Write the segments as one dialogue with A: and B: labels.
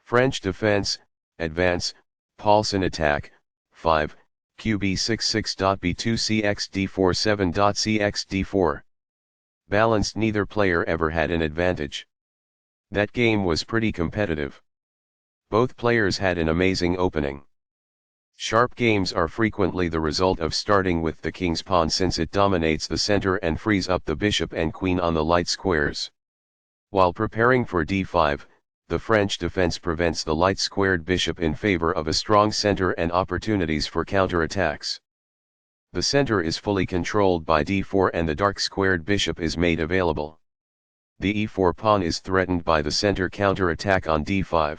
A: French defense, advance, Paulsen attack, 5, Qb6 6.Be2 cxd4 7.cxd4. Balanced, neither player ever had an advantage. That game was pretty competitive. Both players had an amazing opening. Sharp games are frequently the result of starting with the king's pawn, since it dominates the center and frees up the bishop and queen on the light squares. While preparing for d5, the French defense prevents the light squared bishop in favor of a strong center and opportunities for counterattacks. The center is fully controlled by d4 and the dark squared bishop is made available. The e4 pawn is threatened by the center counterattack on d5.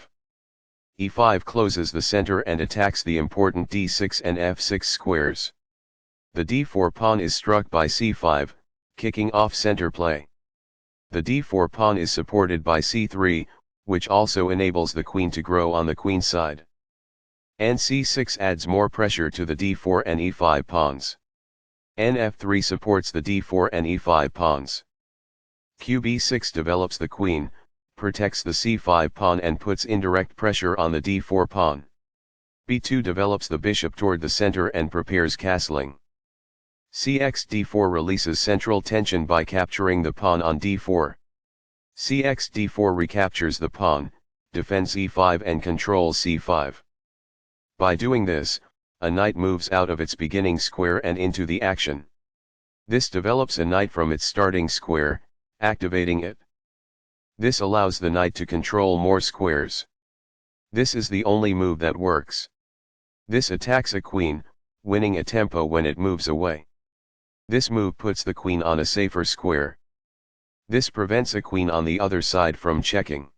A: e5 closes the center and attacks the important d6 and f6 squares. The d4 pawn is struck by c5, kicking off center play. The d4 pawn is supported by c3, which also enables the queen to grow on the queen side. And c6 adds more pressure to the d4 and e5 pawns. F3 supports the d4 and e5 pawns. Qb6 develops the queen, protects the c5 pawn and puts indirect pressure on the d4 pawn. b2 develops the bishop toward the center and prepares castling. Cxd4 releases central tension by capturing the pawn on d4. Cxd4 recaptures the pawn, defends e5 and controls c5. By doing this, a knight moves out of its beginning square and into the action. This develops a knight from its starting square, activating it. This allows the knight to control more squares. This is the only move that works. This attacks a queen, winning a tempo when it moves away. This move puts the queen on a safer square. This prevents a queen on the other side from checking.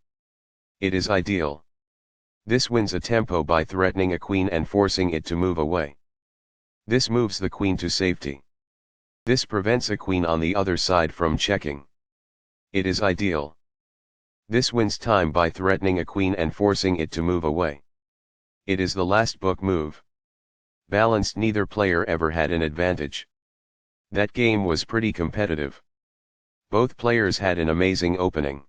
A: It is ideal. This wins a tempo by threatening a queen and forcing it to move away. This moves the queen to safety. This prevents a queen on the other side from checking. It is ideal. This wins time by threatening a queen and forcing it to move away. It is the last book move. Balanced, neither player ever had an advantage. That game was pretty competitive. Both players had an amazing opening.